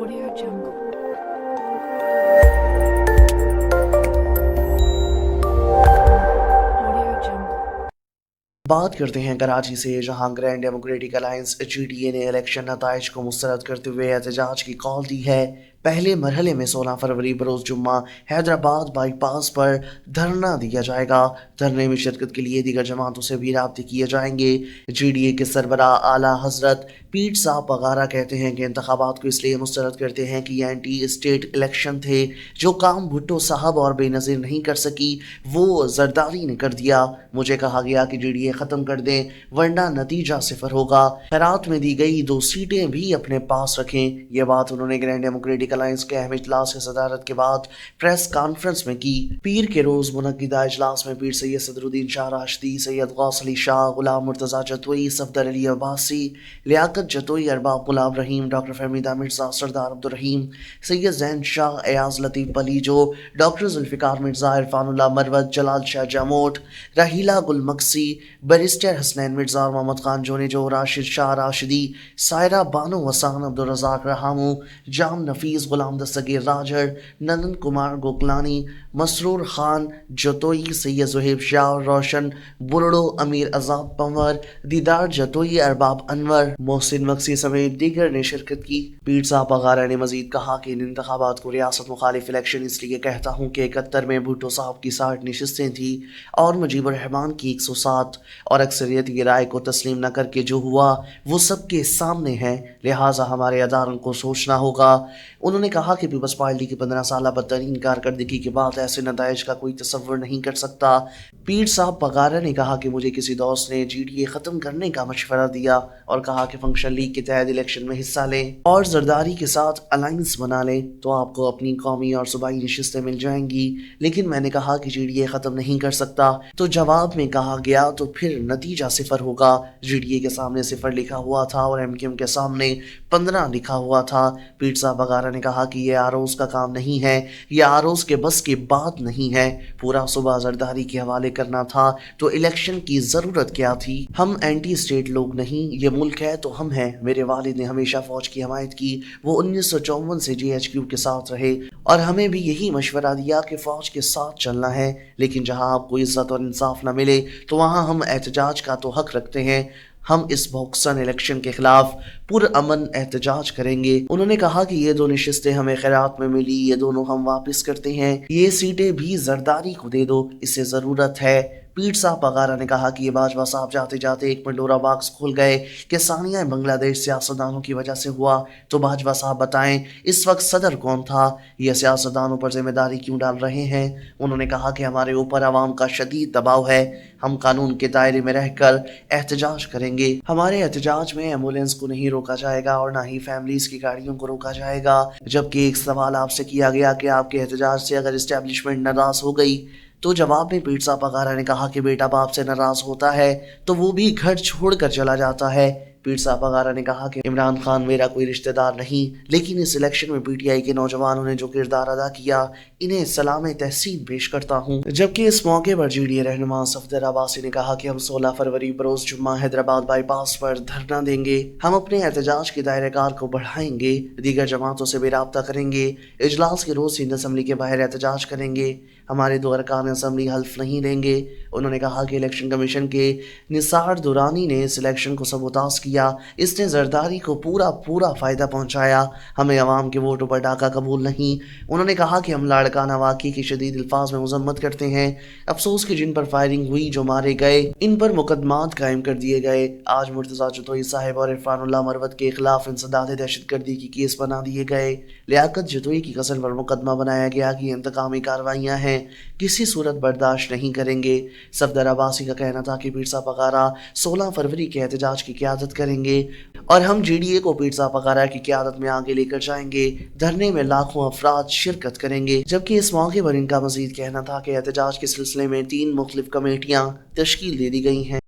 Audio Jungle. Audio Jungle. बात करते हैं कराची से, जहां ग्रैंड डेमोक्रेटिक अलायंस GDA ने इलेक्शन नताइज को मुस्तरद करते हुए एहतजाज की कॉल दी है। पहले मरहले में 16 फरवरी बरोज़ जुम्मा हैदराबाद बाईपास पर धरना दिया जाएगा। धरने में शिरकत के लिए दीगर जमातों से भी राब्ते किए जाएंगे। GDA के सरबराह आला हजरत पीर साहब बगारा कहते हैं कि इंतखाबात को इसलिए मुस्तरद करते हैं कि ये एंटी स्टेट इलेक्शन थे। जो काम भुट्टो साहब और बेनज़ीर नहीं कर सकी वो जरदारी ने कर दिया। मुझे कहा गया कि GDA ख़त्म कर दें वरना नतीजा सिफर होगा। खैरात में दी गई 2 सीटें भी अपने पास रखें। ये बात उन्होंने ग्रैंड डेमोक्रेटिक अलायंस के अहम इजलास की सदारत के बाद प्रेस कॉन्फ्रेंस में की। पीर के रोज़ मुनक्किदा इजलास में पीर सैयद सदरुद्दीन शाह राशिदी, सैयद गौस अली शाह, गुलाम मुर्तज़ा जतोई, सफदर अली अब्बासी, लियाकत जतोई, अरबाब गुलाब रहीम, डॉक्टर फहमीदा मिर्ज़ा, सरदार अब्दुल रहीम, सैयद जैन शाह, एयाज लतीफ़ पलीजो, डॉक्टर जुल्फ़िकार मिर्ज़ा, इरफानुल्लाह मरवत, जलाल शाह जामोट, रहीला गुल मक्सी, बैरिस्टर हसनैन मिर्ज़ा और मोहम्मद खान जोनेजो, राशिद शाह राशिदी, सायरा बानो वसान, अब्दुल रज़ाक रहामू, जाम नफीस, गुलाम दस्तगीर राजर, नंदन कुमार गोकलानी, मसरूर खान जतोई, सैयद ज़ुहैब शाह, रोशन बुरड़ो, अमीर आज़ाद पंवर, दीदार जतोई, अरबाब अनवर, मोहसिन मक्सी समेत दीगर ने शिरकत की। पीर साहब बगारा ने मजीद कहा कि इन इंतखाबात को रियासत मुखालिफ इलेक्शन इसलिए कहता हूँ कि 71 में भुट्टो साहब की 60 नशिस्तें थी और मुजीबुर रहमान की 107, और अक्सरियत की राय को तस्लीम न करके जो हुआ वो सबके सामने है, लिहाजा हमारे अदारों को सोचना होगा। उन्होंने कहा कि पीपल्स पार्टी की 15 साल बदतरीन कारकर्दगी के बाद ऐसे नताइज का कोई तसव्वुर नहीं कर सकता। पीर साहब बगारा ने कहा कि मुझे किसी दोस्त ने GDA ख़त्म करने का मशवरा दिया और कहा कि फंक्शन लीग के तहत इलेक्शन में हिस्सा लें और जरदारी के साथ अलायंस बना लें तो आपको अपनी कौमी और सूबाई नशिस्तें मिल जाएंगी। लेकिन मैंने कहा कि GDA ख़त्म नहीं कर सकता, तो जवाब में कहा गया तो फिर नतीजा सिफर होगा। GDA के सामने सिफर लिखा हुआ था और MQM के सामने 15 लिखा हुआ था। पीर साहब बगारा ने कहा कि ये आरोज का काम नहीं है, ये आरोज के बस की बात नहीं है। पूरा सुबह जरदारी के हवाले करना था तो इलेक्शन की ज़रूरत क्या थी? हम एंटी स्टेट लोग नहीं, ये मुल्क है तो हम हैं। मेरे वालिद ने हमेशा फ़ौज की हमायत की, वो 1954 से GHQ के साथ रहे और हमें भी यही मशवरा दिया कि फ़ौज के साथ चलना है। लेकिन जहां आपको इज़्ज़त और इंसाफ न मिले तो वहां हम एहतजाज का तो हक रखते हैं। हम इस भौक्सन इलेक्शन के खिलाफ पुरअमन एहतजाज करेंगे। उन्होंने कहा कि ये 2 नशिस्तें हमें खैरात में मिली, ये दोनों हम वापस करते हैं। ये सीटें भी जरदारी को दे दो, इसे ज़रूरत है। पीर साहब बगारा ने कहा कि ये बाजवा साहब जाते जाते एक पंडोरा बॉक्स खोल गए कि सानिया बांग्लादेश सियासतदानों की वजह से हुआ। तो बाजवा साहब बताएं इस वक्त सदर कौन था? ये सियासतदानों पर जिम्मेदारी क्यों डाल रहे हैं? उन्होंने कहा कि हमारे ऊपर आवाम का शदीद दबाव है, हम कानून के दायरे में रहकर एहतजाज करेंगे। हमारे एहतजाज में एम्बुलेंस को नहीं रोका जाएगा और ना ही फैमिलीज की गाड़ियों को रोका जाएगा। जबकि एक सवाल आपसे किया गया कि आपके एहतजाज से अगर इस्टेब्लिशमेंट नाराज हो गई तो जवाब में पीर साहब बगारा ने कहा कि बेटा बाप से नाराज होता है तो वो भी घर छोड़कर चला जाता है। पीर साहब बगारा ने कहा कि इमरान खान मेरा कोई रिश्तेदार नहीं, लेकिन इस इलेक्शन में PTI के नौजवानों ने जो किरदार अदा किया इन्हें सलाम तहसीन पेश करता हूँ। जबकि इस मौके पर GDA रहनुमा सफदर अब्बासी ने कहा कि हम 16 फरवरी बरोज़ जुम्मा हैदराबाद बाईपास पर धरना देंगे। हम अपने एहतजाज के दायरेकार को बढ़ाएंगे, दीगर जमातों से भी राब्ता करेंगे। इजलास के रोज़ सिंध असम्बली के बाहर एहतजाज करेंगे। हमारे 2 अरकान असम्बली हल्फ नहीं लेंगे। उन्होंने कहा कि इलेक्शन कमीशन के निसार दुरानी ने इस इलेक्शन को सबूताज किया, इसने जरदारी को पूरा फ़ायदा पहुंचाया। हमें अवाम के वोटों पर डाका कबूल नहीं। उन्होंने कहा कि हम लाड़काना वाक़ई की शदीद अल्फाज में मज़म्मत करते हैं। अफसोस कि जिन पर फायरिंग हुई, जो मारे गए, इन पर मुकदमात कायम कर दिए गए। आज मुर्तज़ा जतोई साहिब और इरफानुल्लाह मरवत के खिलाफ इंसदाद दहशतगर्दी की केस बना दिए गए। लियाकत जतोई की कत्ल पर मुकदमा बनाया गया कि इंतकामी कार्रवाइयाँ हैं, किसी सूरत बर्दाश्त नहीं करेंगे। सफदर अब्बासी का कहना था कि पीर साहब बगारा 16 फरवरी के एहतजाज की क़यादत करेंगे और हम GDA को पीर साहब बगारा की क़यादत में आगे लेकर जाएंगे। धरने में लाखों अफराद शिरकत करेंगे। जबकि इस मौके पर इनका मजीद कहना था कि एहतजाज के सिलसिले में 3 मुख्तलिफ कमेटियाँ तश्कील दे दी गई हैं।